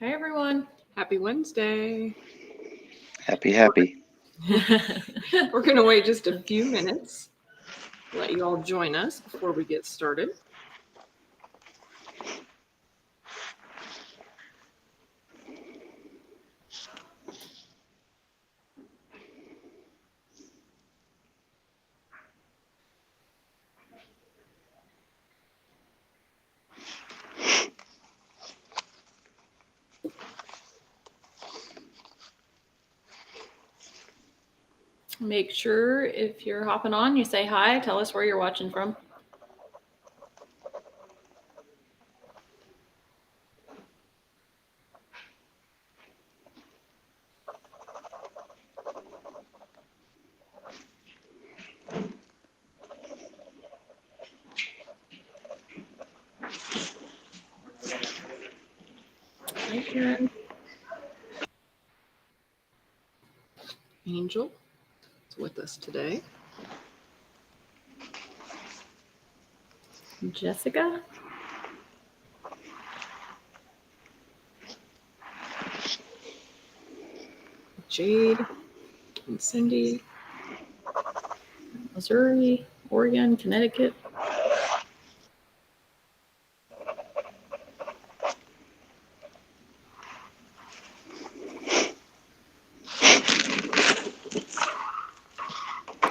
Hi, everyone. Happy Wednesday. Happy. We're going to wait just a few minutes, let you all join us before we get started. Make sure if you're hopping on, you say hi. Tell us where you're watching from. Hi, Karen. Angel is with us today. Jessica. Jade and Cindy. Missouri, Oregon, Connecticut.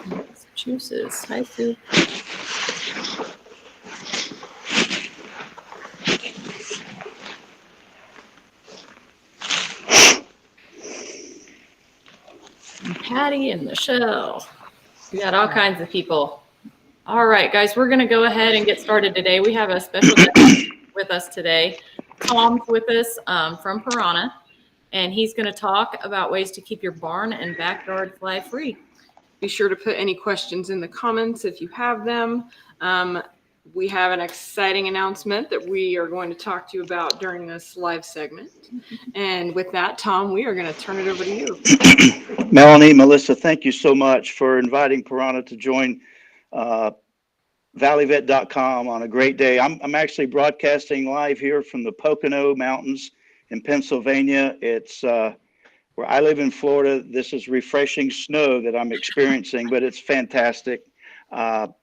Massachusetts. Hi, Sue. And Patty and Michelle. We got all kinds of people. All right, guys, we're going to go ahead and get started today. We have a special guest with us today. Tom's with us from Pyranha, and he's going to talk about ways to keep your barn and backyard fly free. Be sure to put any questions in the comments if you have them. We have an exciting announcement that we are going to talk to you about during this live segment. And with that, Tom, we are going to turn it over to you. Melanie, Melissa, thank you so much for inviting Pyranha to join valleyvet.com on a great day. I'm actually broadcasting live here from the Pocono Mountains in Pennsylvania. It's where I live in Florida. This is refreshing snow that I'm experiencing, but it's fantastic. And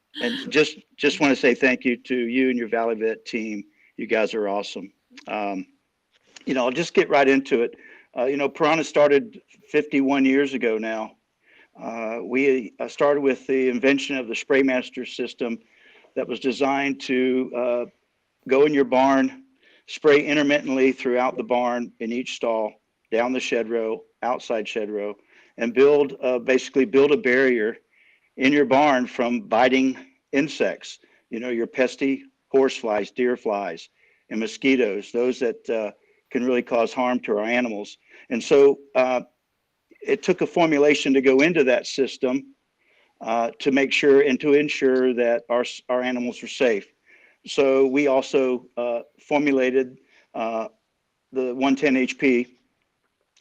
just want to say thank you to you and your Valley Vet team. You guys are awesome. I'll just get right into it. Piranha started 51 years ago now. We started with the invention of the Spraymaster system that was designed to go in your barn, spray intermittently throughout the barn in each stall, down the shed row, outside shed row, and basically build a barrier in your barn from biting insects, your pesky horse flies, deer flies, and mosquitoes, those that can really cause harm to our animals. And so it took a formulation to go into that system to make sure and to ensure that our animals are safe. So we also formulated the 110 HP,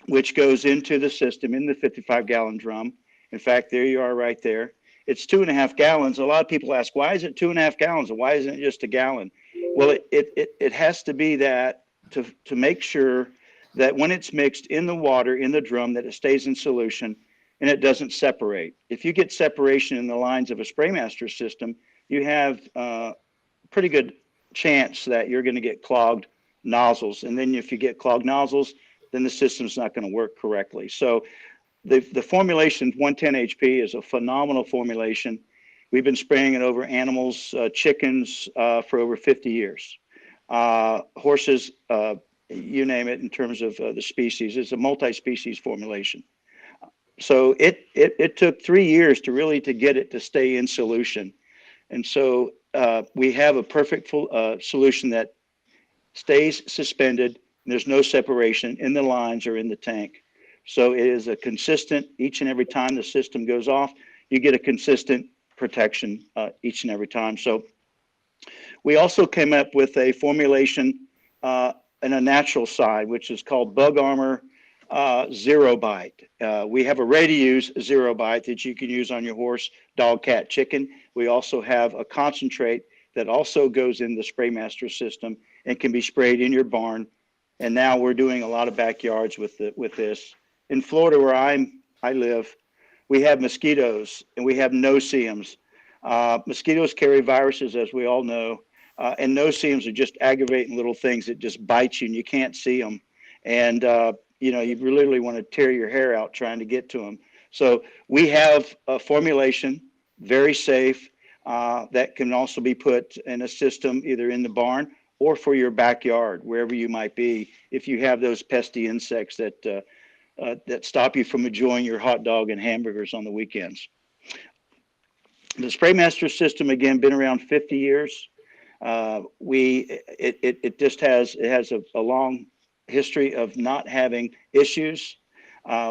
which goes into the system in the 55-gallon drum. In fact, there you are right there. It's 2.5 gallons. A lot of people ask, why is it 2.5 gallons and why isn't it just a gallon? Well, it has to be that to make sure that when it's mixed in the water, in the drum, that it stays in solution and it doesn't separate. If you get separation in the lines of a Spraymaster system, you have a pretty good chance that you're going to get clogged nozzles. And then if you get clogged nozzles, then the system's not going to work correctly. So the formulation 110 HP is a phenomenal formulation. We've been spraying it over animals, chickens for over 50 years. Horses, you name it in terms of the species. It's a multi-species formulation. So it took 3 years to get it to stay in solution. And so we have a perfect solution that stays suspended. And there's no separation in the lines or in the tank. So it is a consistent, each and every time the system goes off, you get a consistent protection each and every time. So we also came up with a formulation in a natural side, which is called Bug Armor Zero Bite. We have a ready-to-use Zero Bite that you can use on your horse, dog, cat, chicken. We also have a concentrate that also goes in the Spraymaster system and can be sprayed in your barn And now we're doing a lot of backyards with this. In Florida, where I live, we have mosquitoes and we have no-see-ums. Mosquitoes carry viruses, as we all know, and no-see-ums are just aggravating little things that just bite you and you can't see them. And, you know, you literally want to tear your hair out trying to get to them. So we have a formulation, very safe, that can also be put in a system either in the barn or for your backyard, wherever you might be, if you have those pesky insects that stop you from enjoying your hot dog and hamburgers on the weekends. The Spraymaster system, again, been around 50 years. It just has a long history of not having issues.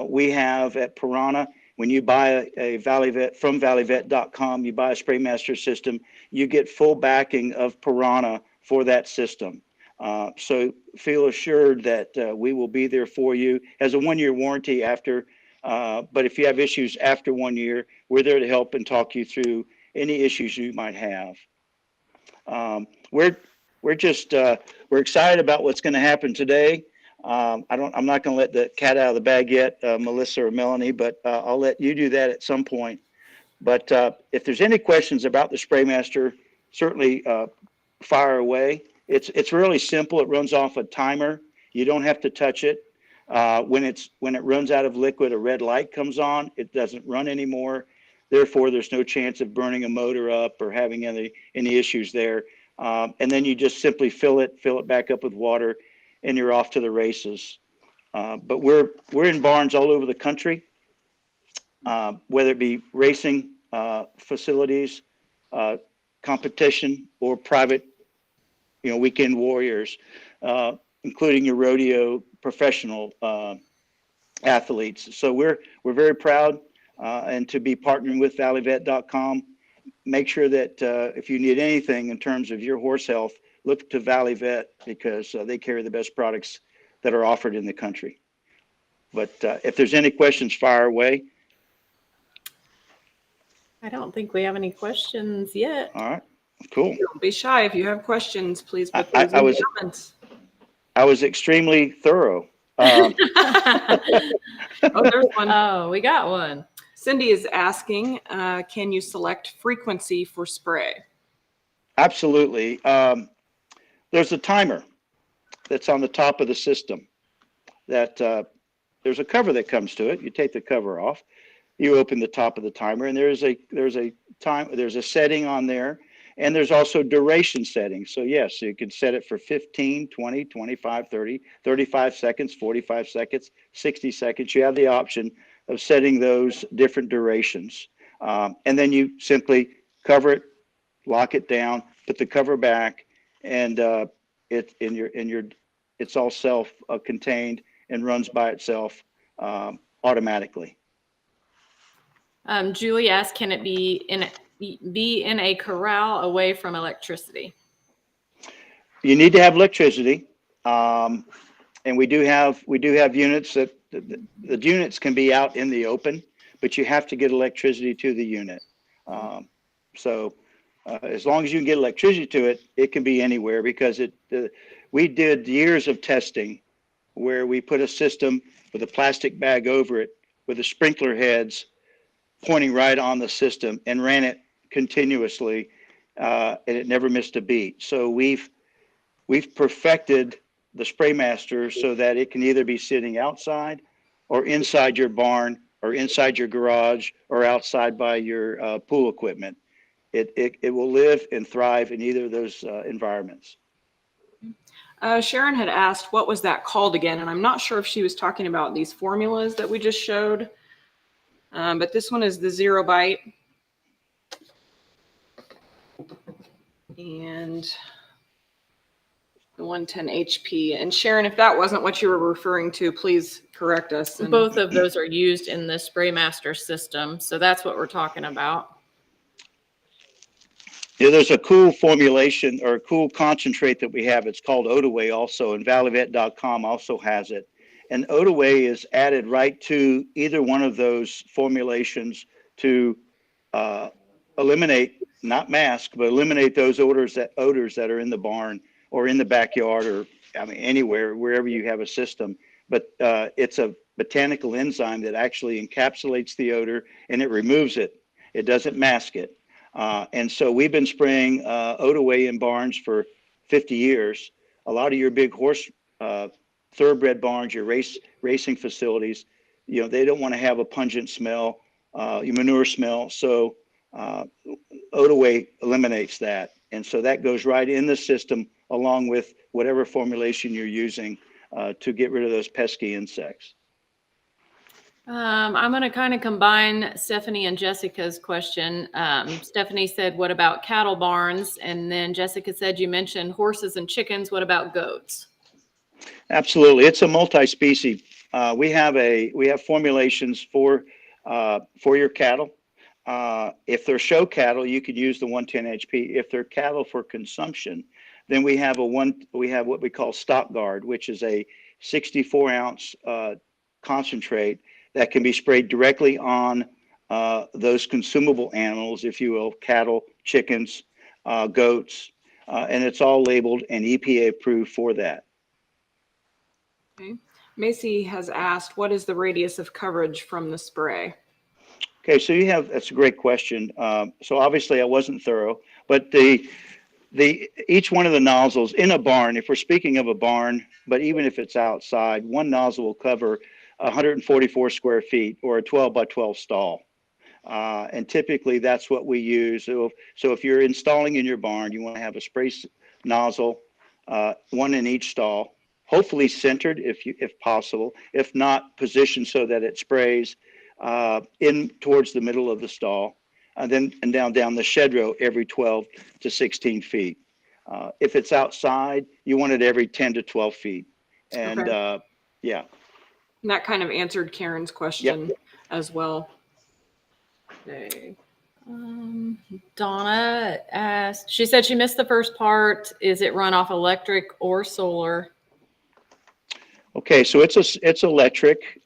We have at Pyranha, when you buy a Valleyvet from valleyvet.com, you buy a Spraymaster system, you get full backing of Pyranha for that system. So feel assured that we will be there for you. Has a 1-year warranty after, but if you have issues after 1 year, we're there to help and talk you through any issues you might have. We're excited about what's going to happen today. I'm not going to let the cat out of the bag yet, Melissa or Melanie, but I'll let you do that at some point. But if there's any questions about the Spraymaster, certainly fire away. It's really simple. It runs off a timer. You don't have to touch it. When it runs out of liquid, a red light comes on. It doesn't run anymore. Therefore, there's no chance of burning a motor up or having any issues there. And then you just simply fill it back up with water, and you're off to the races. But we're in barns all over the country, whether it be racing facilities, competition, or private, weekend warriors, including your rodeo professional athletes. So we're very proud and to be partnering with valleyvet.com. Make sure that if you need anything in terms of your horse health, look to Valley Vet, because they carry the best products that are offered in the country. But if there's any questions, fire away. I don't think we have any questions yet. All right, cool. Don't be shy. If you have questions, please put those in the comments. I was extremely thorough. Oh, there's one. Oh, we got one. Cindy is asking, can you select frequency for spray? Absolutely. There's a timer that's on the top of the system that there's a cover that comes to it. You take the cover off, you open the top of the timer, and there's a setting on there, and there's also duration settings. So yes, you can set it for 15, 20, 25, 30, 35 seconds, 45 seconds, 60 seconds. You have the option of setting those different durations. And then you simply cover it, lock it down, put the cover back, and it's all self-contained and runs by itself automatically. Julie asked, can it be in a corral away from electricity? You need to have electricity, and we do have units that the units can be out in the open, but you have to get electricity to the unit. So as long as you can get electricity to it, it can be anywhere, because we did years of testing where we put a system with a plastic bag over it with the sprinkler heads pointing right on the system and ran it continuously, and it never missed a beat. So we've perfected the Spraymaster so that it can either be sitting outside or inside your barn or inside your garage or outside by your pool equipment. It will live and thrive in either of those environments. Sharon had asked, what was that called again? And I'm not sure if she was talking about these formulas that we just showed, but this one is the 0 Bite. And the 110 HP. And Sharon, if that wasn't what you were referring to, please correct us. Both of those are used in the Spraymaster system, so that's what we're talking about. Yeah, there's a cool formulation or a cool concentrate that we have. It's called Odaway also, and valleyvet.com also has it. And Odaway is added right to either one of those formulations to eliminate, not mask, but eliminate those odors that are in the barn or in the backyard or I mean, anywhere, wherever you have a system. But it's a botanical enzyme that actually encapsulates the odor and it removes it. It doesn't mask it. And so we've been spraying Odaway in barns for 50 years. A lot of your big horse thoroughbred barns, your racing facilities, you know, they don't want to have a pungent smell, your manure smell. So Odaway eliminates that. And so that goes right in the system along with whatever formulation you're using to get rid of those pesky insects. I'm going to kind of combine Stephanie and Jessica's question. Stephanie said, what about cattle barns? And then Jessica said, you mentioned horses and chickens. What about goats? Absolutely. It's a multi-species. We have formulations for your cattle. If they're show cattle, you could use the 110 HP. If they're cattle for consumption, then we have what we call Stock Guard, which is a 64-ounce concentrate that can be sprayed directly on those consumable animals, if you will, cattle, chickens, goats, and it's all labeled and EPA approved for that. Okay. Macy has asked, what is the radius of coverage from the spray? Okay, so that's a great question. So obviously I wasn't thorough, but each one of the nozzles in a barn, if we're speaking of a barn, but even if it's outside, one nozzle will cover 144 square feet or a 12 by 12 stall. And typically that's what we use. So if you're installing in your barn, you want to have a spray nozzle, one in each stall, hopefully centered if possible. If not, positioned so that it sprays in towards the middle of the stall, and then down the shed row every 12 to 16 feet. If it's outside, you want it every 10 to 12 feet. And okay. Yeah. And that kind of answered Karen's question as well. Okay. Donna asked, she said she missed the first part. Is it run off electric or solar? Okay, so it's electric.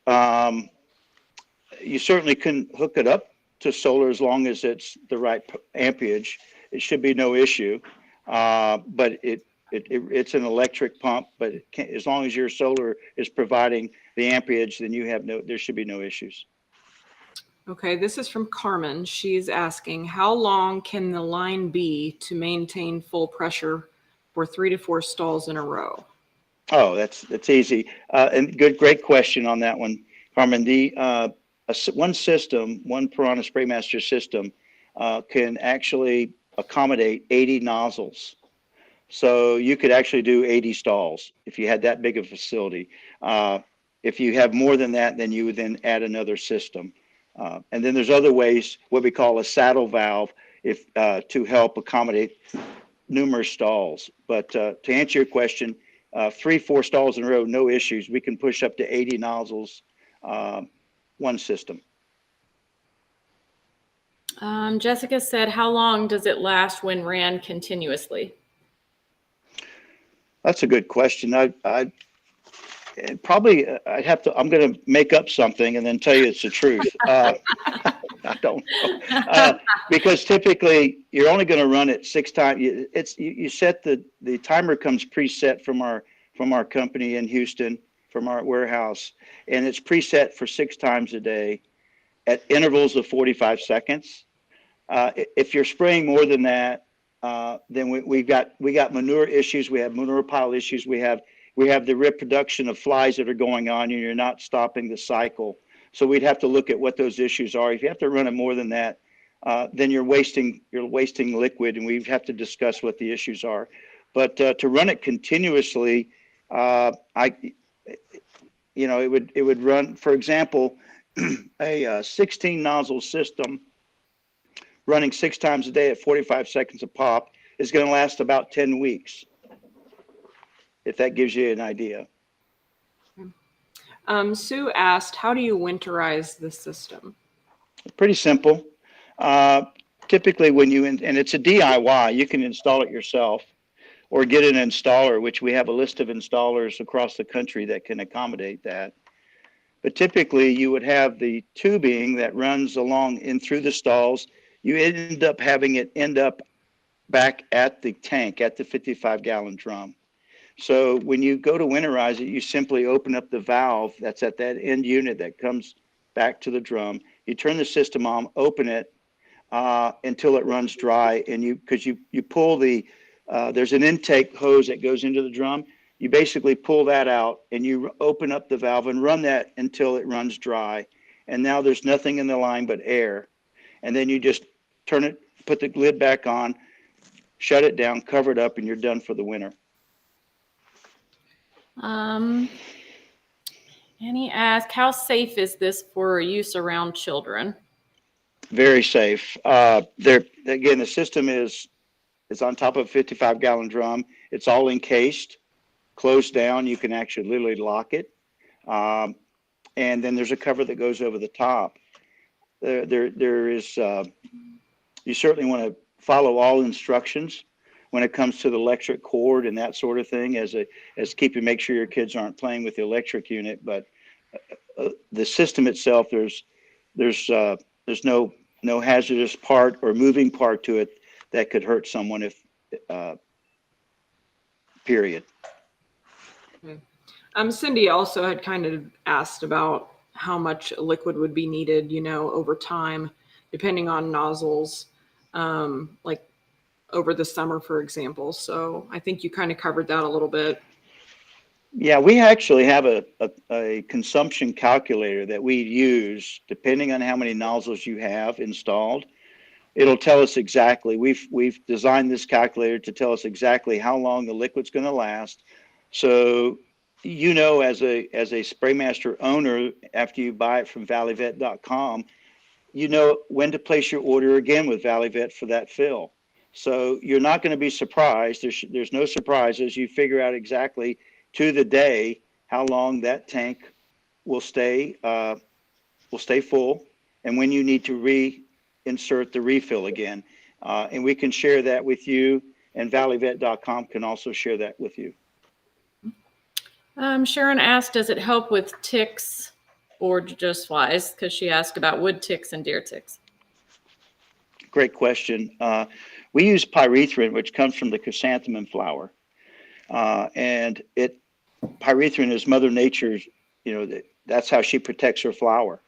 You certainly can hook it up to solar as long as it's the right amperage. It should be no issue. But it's an electric pump, but as long as your solar is providing the amperage, then there should be no issues. Okay, this is from Carmen. She's asking, how long can the line be to maintain full pressure for 3 to 4 stalls in a row? Oh, that's easy. And great question on that one, Carmen. One Pyranha Spraymaster system can actually accommodate 80 nozzles. So you could actually do 80 stalls if you had that big of a facility. If you have more than that, then you would then add another system. And then there's other ways, what we call a saddle valve, to help accommodate numerous stalls. But to answer your question, 3-4 stalls in a row, no issues. We can push up to 80 nozzles, one system. Jessica said, how long does it last when ran continuously? That's a good question. I'm going to make up something and then tell you it's the truth. I don't know. Because typically you're only going to run it 6 times. You set the timer comes preset from our company in Houston, from our warehouse, and it's preset for 6 times a day at intervals of 45 seconds. If you're spraying more than that, then we got manure issues. We have manure pile issues. We have the reproduction of flies that are going on, and you're not stopping the cycle. So we'd have to look at what those issues are. If you have to run it more than that, then you're wasting liquid, and we have to discuss what the issues are. But to run it continuously, it would run, for example, a 16 nozzle system running 6 times a day at 45 seconds a pop is going to last about 10 weeks, if that gives you an idea. Sue asked, how do you winterize the system? Pretty simple. Typically and it's a DIY, you can install it yourself or get an installer, which we have a list of installers across the country that can accommodate that. But typically you would have the tubing that runs along in through the stalls. You end up having it back at the tank, at the 55-gallon drum. So when you go to winterize it, you simply open up the valve that's at that end unit that comes back to the drum. You turn the system on, open it until it runs dry, and you pull there's an intake hose that goes into the drum. You basically pull that out and you open up the valve and run that until it runs dry. And now there's nothing in the line but air. And then you just turn it, put the lid back on, shut it down, cover it up, and you're done for the winter. Annie asked, how safe is this for use around children? Very safe. Again, the system is on top of a 55-gallon drum. It's all encased, closed down. You can actually literally lock it. And then there's a cover that goes over the top. There is, you certainly want to follow all instructions when it comes to the electric cord and that sort of thing, as make sure your kids aren't playing with the electric unit. But the system itself, there's no hazardous part or moving part to it that could hurt someone if period. Okay. Cindy also had kind of asked about how much liquid would be needed, over time, depending on nozzles, like over the summer, for example. So I think you kind of covered that a little bit. Yeah, we actually have a consumption calculator that we use depending on how many nozzles you have installed. It'll tell us exactly. We've designed this calculator to tell us exactly how long the liquid's going to last. So, as a Spraymaster owner, after you buy it from valleyvet.com, you know when to place your order again with ValleyVet for that fill. So you're not going to be surprised. There's no surprises. You figure out exactly to the day how long that tank will stay full, and when you need to reinsert the refill again. And we can share that with you, and valleyvet.com can also share that with you. Sharon asked, does it help with ticks or just flies? Because she asked about wood ticks and deer ticks. Great question. We use pyrethrin, which comes from the chrysanthemum flower. And pyrethrin is Mother Nature's, that's how she protects her flower.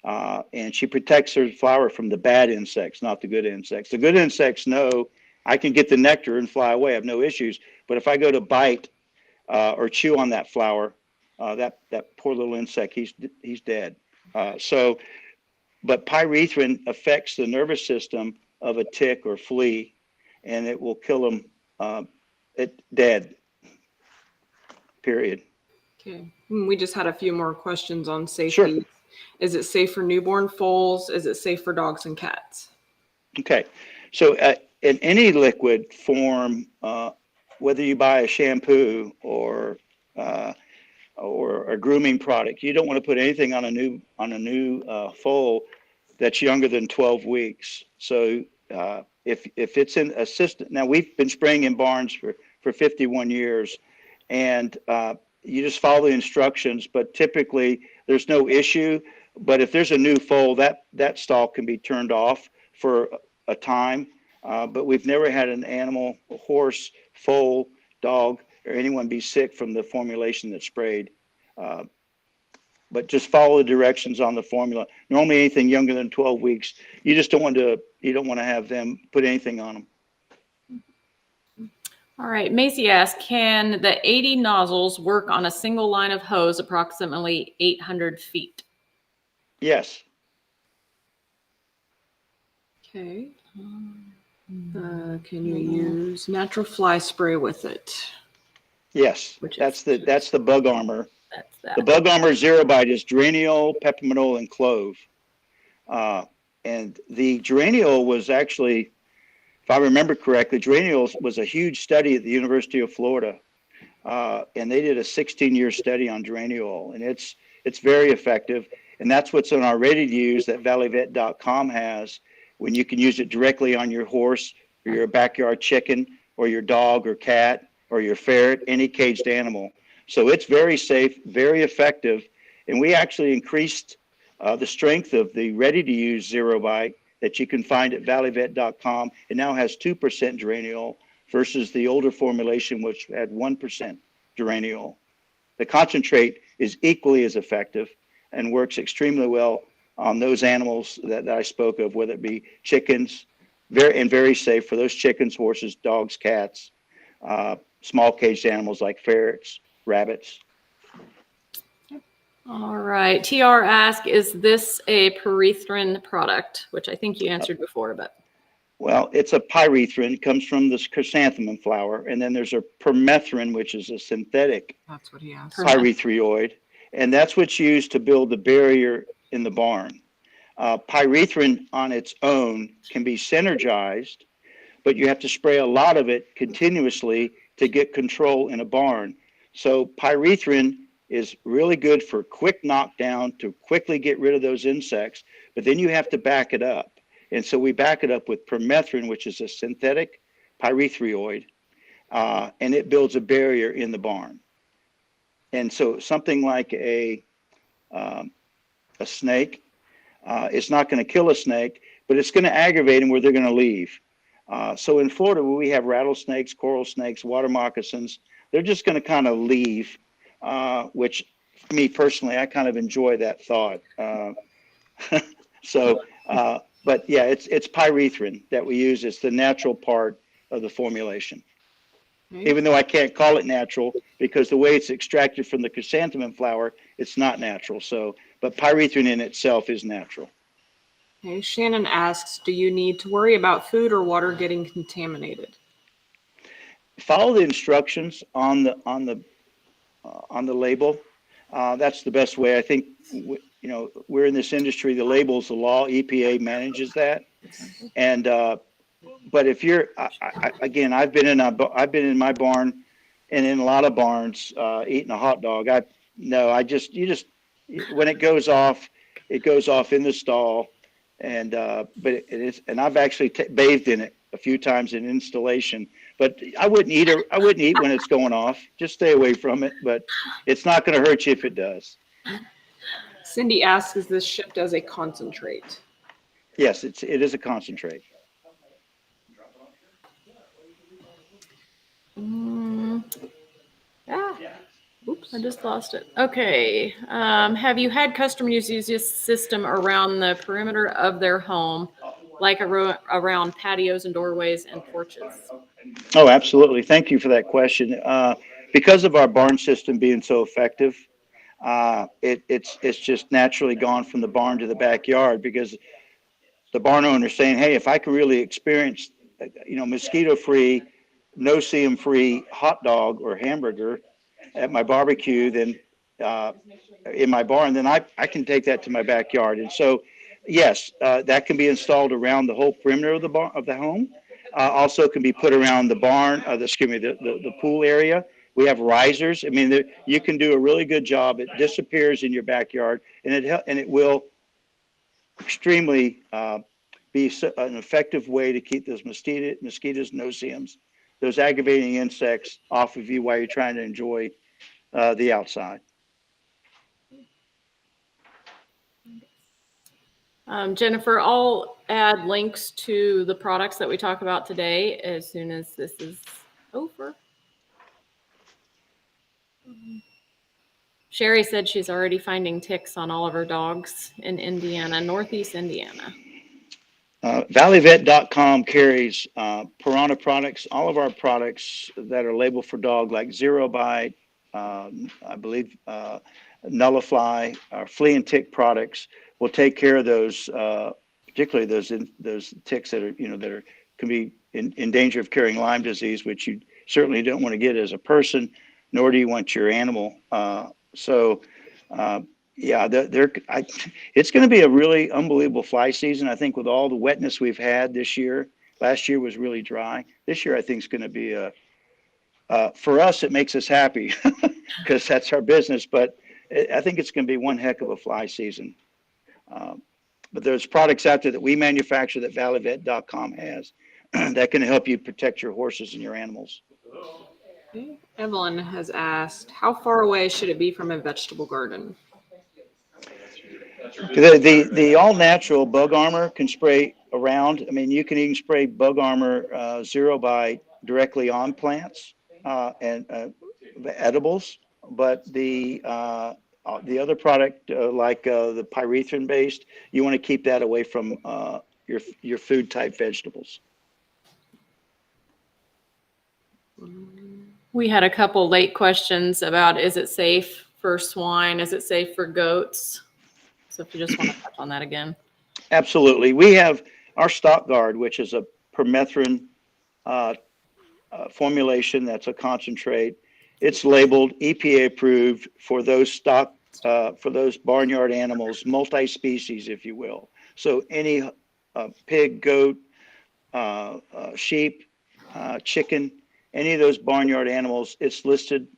And she protects her flower from the bad insects, not the good insects. The good insects know I can get the nectar and fly away. I have no issues. But if I go to bite or chew on that flower, that poor little insect, he's dead. But pyrethrin affects the nervous system of a tick or flea, and it will kill them dead. Period. Okay. We just had a few more questions on safety. Sure. Is it safe for newborn foals? Is it safe for dogs and cats? Okay. So in any liquid form, whether you buy a shampoo or a grooming product, you don't want to put anything on a new foal that's younger than 12 weeks. So if it's in a system, now we've been spraying in barns for 51 years, and you just follow the instructions, but typically there's no issue. But if there's a new foal, that stall can be turned off for a time. But we've never had an animal, a horse, foal, dog, or anyone be sick from the formulation that's sprayed. But just follow the directions on the formula. Normally anything younger than 12 weeks, you don't want to have them put anything on them. All right. Macy asked, can the 80 nozzles work on a single line of hose approximately 800 feet? Yes. Okay. Can you use natural fly spray with it? Yes. That's the Bug Armor. That's that. The Bug Armor Zero Bite is geraniol, pepperminol, and clove. And the geraniol was actually, if I remember correctly, geraniol was a huge study at the University of Florida. And they did a 16-year study on geraniol, and it's very effective. And that's what's on our ready to use that valleyvet.com has, when you can use it directly on your horse or your backyard chicken or your dog or cat or your ferret, any caged animal. So it's very safe, very effective. And we actually increased the strength of the ready to use Zero Bite that you can find at valleyvet.com. It now has 2% geraniol, versus the older formulation, which had 1% geraniol. The concentrate is equally as effective and works extremely well on those animals that I spoke of, whether it be chickens, very safe for those chickens, horses, dogs, cats, small caged animals like ferrets, rabbits. All right. TR asked, is this a pyrethrin product? Which I think you answered before, but. Well, it's a pyrethrin. It comes from this chrysanthemum flower. And then there's a permethrin, which is a synthetic That's what he asked. pyrethroid. And that's what's used to build the barrier in the barn. Pyrethrin on its own can be synergized, but you have to spray a lot of it continuously to get control in a barn. So pyrethrin is really good for quick knockdown to quickly get rid of those insects, but then you have to back it up. And so we back it up with permethrin, which is a synthetic pyrethroid, and it builds a barrier in the barn. And so something like a snake, it's not going to kill a snake, but it's going to aggravate them where they're going to leave. So in Florida, where we have rattlesnakes, coral snakes, water moccasins, they're just going to kind of leave, which me personally, I kind of enjoy that thought. But yeah, it's pyrethrin that we use. It's the natural part of the formulation. Even though I can't call it natural because the way it's extracted from the chrysanthemum flower, it's not natural. So, but pyrethrin in itself is natural. Okay. Shannon asks, do you need to worry about food or water getting contaminated? Follow the instructions on the label. That's the best way. I think we're in this industry. The label's the law. EPA manages that, and but if you're, again, I've been in my barn, and in a lot of barns, eating a hot dog. When it goes off in the stall, and but it is, and I've actually bathed in it a few times in installation. But I wouldn't eat when it's going off. Just stay away from it. But it's not going to hurt you if it does. Cindy asks, is this shipped as a concentrate? Yes, it is a concentrate. Oops, I just lost it. Okay. Have you had customers use this system around the perimeter of their home, like around patios and doorways and porches? Oh, absolutely. Thank you for that question. Because of our barn system being so effective, it's just naturally gone from the barn to the backyard because the barn owner is saying, hey, if I can really experience, mosquito-free, no-see-em-free hot dog or hamburger at my barbecue, then in my barn, then I can take that to my backyard. And so, yes, that can be installed around the whole perimeter of the home. Also can be put around the barn, the pool area. We have risers. I mean, you can do a really good job. It disappears in your backyard, and it will extremely be an effective way to keep those mosquitoes, no-see-ems, those aggravating insects off of you while you're trying to enjoy the outside. Jennifer, I'll add links to the products that we talk about today as soon as this is over. Sherry said she's already finding ticks on all of her dogs in Indiana, Northeast Indiana. Valleyvet.com carries Pyranha products, all of our products that are labeled for dog, like Zero Bite, I believe Nullify, our flea and tick products will take care of those, particularly those ticks that can be in danger of carrying Lyme disease, which you certainly don't want to get as a person, nor do you want your animal. It's going to be a really unbelievable fly season. I think with all the wetness we've had this year. Last year was really dry. This year, I think, is going to be for us, it makes us happy because that's our business. But I think it's going to be one heck of a fly season. But there's products out there that we manufacture that valleyvet.com has that can help you protect your horses and your animals. Okay. Evelyn has asked, how far away should it be from a vegetable garden? The all-natural bug armor can spray around. I mean, you can even spray bug armor, Zero Bite, directly on plants and the edibles, but the other product, like the pyrethrin based, you want to keep that away from your food type vegetables. We had a couple late questions about, is it safe for swine? Is it safe for goats? So if you just want to touch on that again. Absolutely. We have our Stock Guard, which is a permethrin formulation that's a concentrate. It's labeled EPA approved for those for those barnyard animals, multi-species, if you will. So any pig, goat, sheep, chicken, any of those barnyard animals, it's listed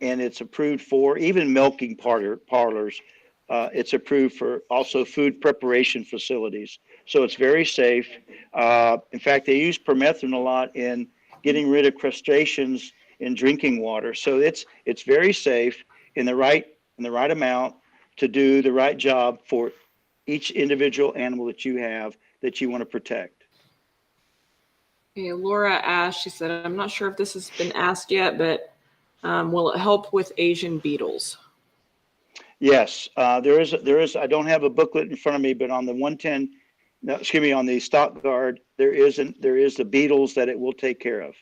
and it's approved for. Even milking parlors, it's approved for. Also food preparation facilities. So it's very safe. In fact, they use permethrin a lot in getting rid of crustaceans in drinking water. So it's very safe in the right amount to do the right job for each individual animal that you have that you want to protect. Okay, Laura asked, she said, I'm not sure if this has been asked yet, but will it help with Asian beetles? Yes, there is. I don't have a booklet in front of me, but on the 110, no, excuse me, on the Stock Guard, there is the beetles that it will take care of.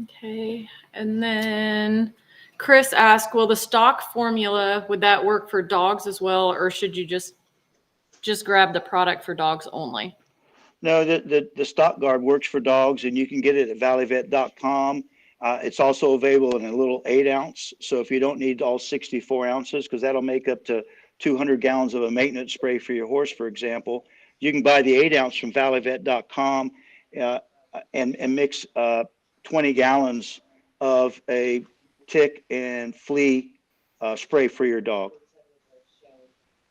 Okay. And then Chris asked, will the stock formula, would that work for dogs as well? Or should you just grab the product for dogs only? No, the Stock Guard works for dogs, and you can get it at valleyvet.com. It's also available in a little 8-ounce. So if you don't need all 64 ounces, because that'll make up to 200 gallons of a maintenance spray for your horse, for example, you can buy the 8-ounce from valleyvet.com and mix 20 gallons of a tick and flea spray for your dog.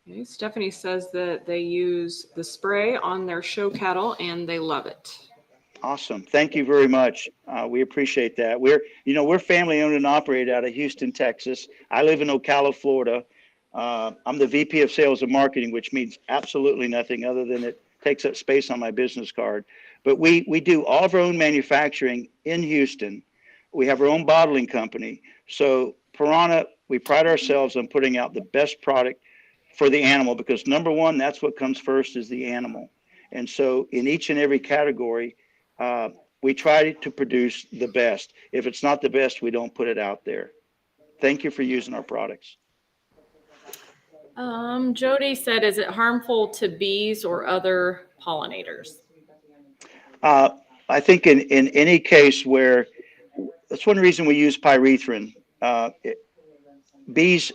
Okay, Stephanie says that they use the spray on their show cattle and they love it. Awesome. Thank you very much. We appreciate that. We're family owned and operated out of Houston, Texas. I live in Ocala, Florida. I'm the VP of Sales and Marketing, which means absolutely nothing other than it takes up space on my business card. But we do all of our own manufacturing in Houston. We have our own bottling company. So Pyranha, we pride ourselves on putting out the best product for the animal, because number one, that's what comes first, is the animal. And so in each and every category, we try to produce the best. If it's not the best, we don't put it out there. Thank you for using our products. Jody said, is it harmful to bees or other pollinators? I think in any case where, that's one reason we use pyrethrin. Bees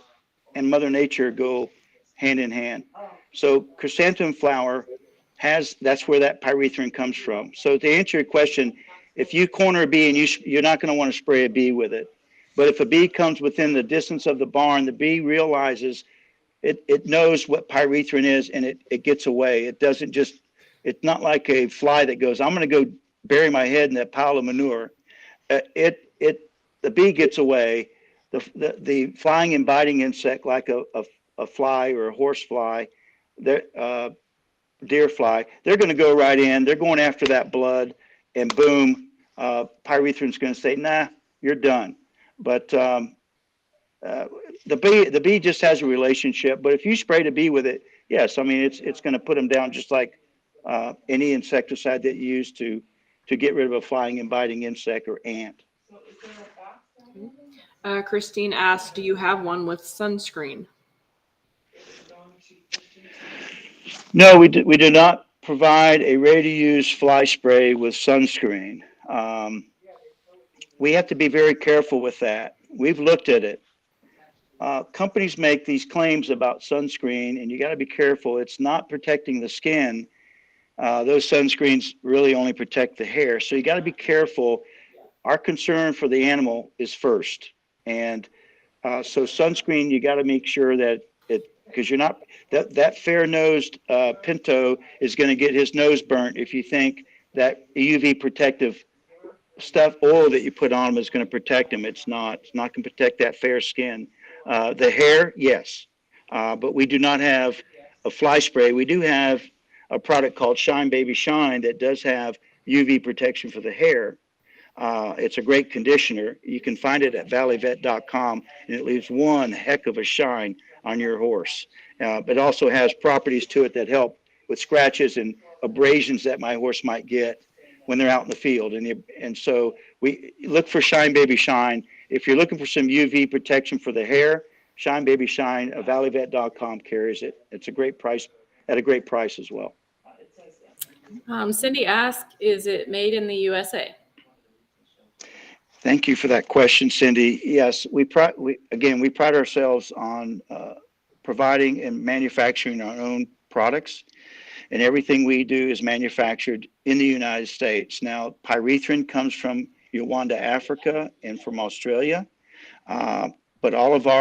and Mother Nature go hand in hand. So chrysanthemum flower that's where that pyrethrin comes from. So to answer your question, if you corner a bee and you're not going to want to spray a bee with it. But if a bee comes within the distance of the barn, the bee realizes it knows what pyrethrin is, and it gets away. It's not like a fly that goes, I'm going to go bury my head in that pile of manure. The bee gets away. The flying and biting insect, like a fly or a horse fly, deer fly, they're going to go right in. They're going after that blood, and boom, pyrethrin's going to say, nah, you're done. But the bee just has a relationship. But if you spray the bee with it, yes, I mean it's going to put them down, just like any insecticide that you use to get rid of a flying and biting insect or ant. Christine asked, do you have one with sunscreen? No, we do not provide a ready-to-use fly spray with sunscreen. We have to be very careful with that. We've looked at it. Companies make these claims about sunscreen, and you got to be careful. It's not protecting the skin. Those sunscreens really only protect the hair. So you got to be careful. Our concern for the animal is first. And so sunscreen, you got to make sure that because you're not, that fair-nosed pinto is going to get his nose burnt if you think that UV protective oil that you put on him is going to protect him. It's not going to protect that fair skin. The hair, yes, but we do not have a fly spray. We do have a product called Shine Baby Shine that does have UV protection for the hair. It's a great conditioner. You can find it at valleyvet.com, and it leaves one heck of a shine on your horse. But it also has properties to it that help with scratches and abrasions that my horse might get when they're out in the field. And so we look for Shine Baby Shine. If you're looking for some UV protection for the hair, Shine Baby Shine, valleyvet.com carries it. It's a great price, at a great price as well. Cindy asked, is it made in the USA? Thank you for that question, Cindy. Yes, we pride ourselves on providing and manufacturing our own products, and everything we do is manufactured in the United States. Now, pyrethrin comes from Rwanda, Africa, and from Australia, but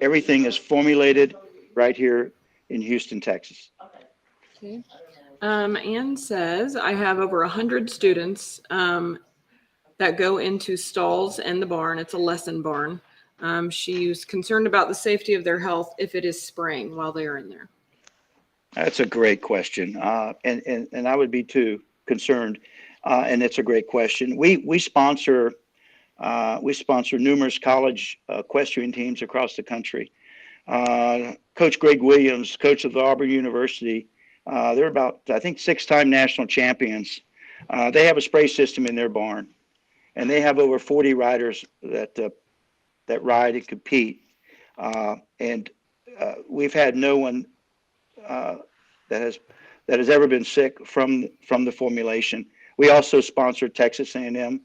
everything is formulated right here in Houston, Texas. Okay. Anne says, I have over 100 students that go into stalls and the barn. It's a lesson barn. She's concerned about the safety of their health if it is spraying while they are in there. That's a great question, and I would be too concerned. And it's a great question. We sponsor numerous college equestrian teams across the country. Coach Greg Williams, coach of the Auburn University, they're about, I think, 6-time national champions. They have a spray system in their barn, and they have over 40 riders that ride and compete. And we've had no one that has ever been sick from the formulation. We also sponsor Texas A&M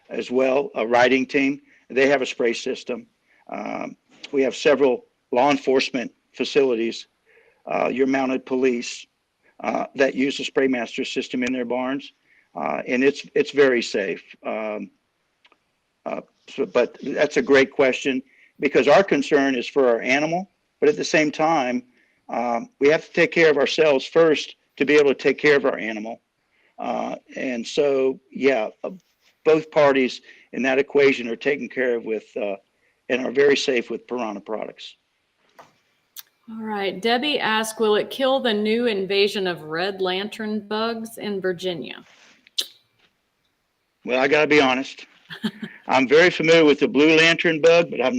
as well, a riding team. They have a spray system. We have several law enforcement facilities, your mounted police, that use the Spraymaster system in their barns, and it's very safe. But that's a great question, because our concern is for our animal, but at the same time, we have to take care of ourselves first to be able to take care of our animal. And so, yeah, both parties in that equation are taken care of with and are very safe with Pyranha products. All right. Debbie asked, will it kill the new invasion of red lantern bugs in Virginia? Well, I got to be honest. I'm very familiar with the blue lantern bug, but I've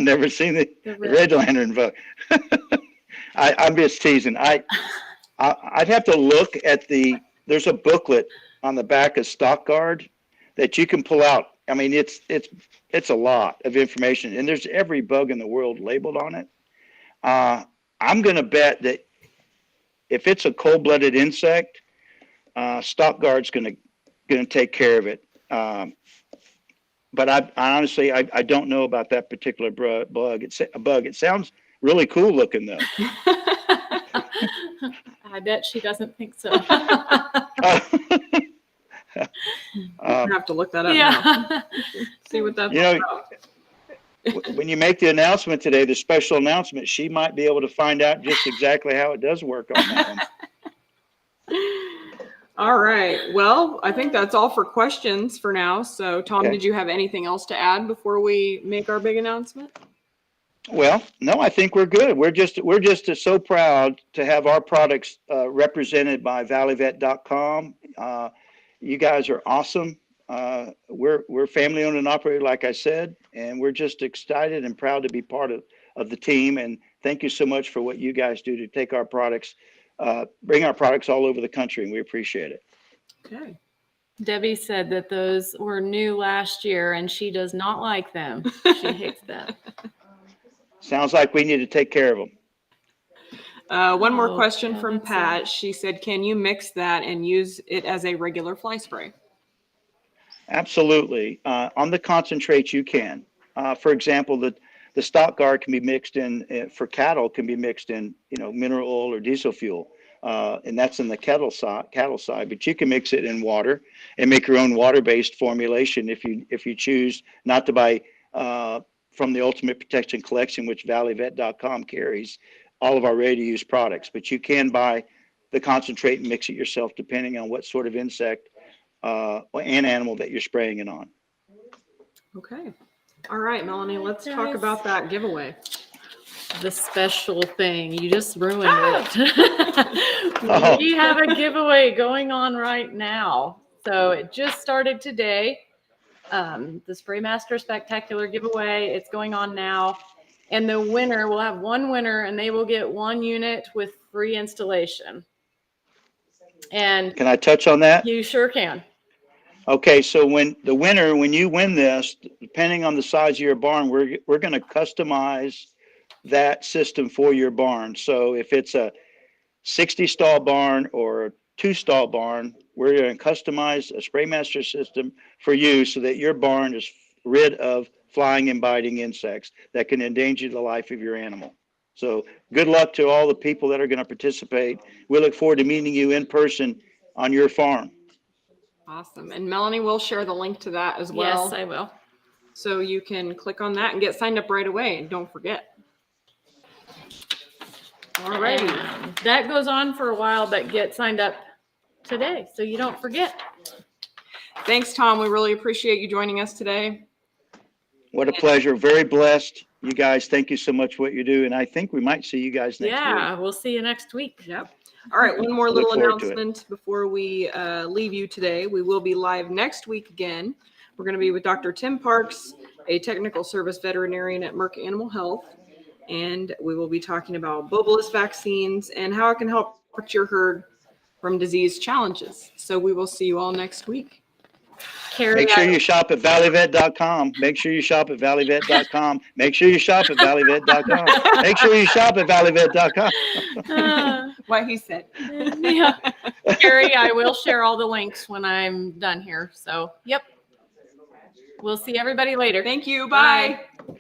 never seen the red lantern bug. I'm just teasing. I'd have to look at there's a booklet on the back of Stock Guard that you can pull out. I mean, it's a lot of information, and there's every bug in the world labeled on it. I'm going to bet that if it's a cold-blooded insect, Stock Guard's going to take care of it. But I honestly don't know about that particular bug. It sounds really cool looking, though. I bet she doesn't think so. I have to look that up now. See what that's about. When you make the announcement today, the special announcement, she might be able to find out just exactly how it does work on that one. All right. Well, I think that's all for questions for now. So, Tom, Okay. Did you have anything else to add before we make our big announcement? Well, no, I think we're good. We're just so proud to have our products represented by valleyvet.com. You guys are awesome. We're family owned and operated, like I said, and we're just excited and proud to be part of the team. And thank you so much for what you guys do to take our products, bring our products all over the country, and we appreciate it. Okay. Debbie said that those were new last year, and she does not like them. She hates them. Sounds like we need to take care of them. One more question from Pat. She said, can you mix that and use it as a regular fly spray? Absolutely. On the concentrates, you can. For example, the Stock Guard can be mixed in for cattle, can be mixed in, mineral oil or diesel fuel. And that's in the cattle side, but you can mix it in water and make your own water-based formulation if you choose not to buy from the Ultimate Protection Collection, which valleyvet.com carries all of our ready-to-use products. But you can buy the concentrate and mix it yourself depending on what sort of insect and animal that you're spraying it on. Okay. All right, Melanie, let's talk about that giveaway. The special thing. You just ruined it. We have a giveaway going on right now So it just started today. The Spraymaster Spectacular giveaway, it's going on now. And the winner, we'll have one winner, and they will get one unit with free installation. And Can I touch on that? you sure can. Okay, so when you win this, depending on the size of your barn, we're going to customize that system for your barn. So if it's a 60 stall barn or a 2-stall barn, we're going to customize a Spraymaster system for you so that your barn is rid of flying and biting insects that can endanger the life of your animal. So good luck to all the people that are going to participate. We look forward to meeting you in person on your farm. Awesome. And Melanie will share the link to that as well. Yes, I will. So you can click on that and get signed up right away. And don't forget. All right. That goes on for a while, but get signed up today so you don't forget. Thanks, Tom. We really appreciate you joining us today. What a pleasure. Very blessed. You guys, thank you so much for what you do. And I think we might see you guys next week. Yeah, we'll see you next week. Yep. All right. One more Look little forward to it. announcement before we leave you today. We will be live next week again. We're going to be with Dr. Tim Parks, a technical service veterinarian at Merck Animal Health. And we will be talking about bobolus vaccines and how it can help protect your herd from disease challenges. So we will see you all next week. Carrie, Make sure you shop at valleyvet.com. Make sure you shop at valleyvet.com. Make sure you shop at valleyvet.com. Make sure you shop at valleyvet.com. What he said. Yeah. Carrie, I will share all the links when I'm done here. So, yep. We'll see everybody later. Thank you. Bye. Bye.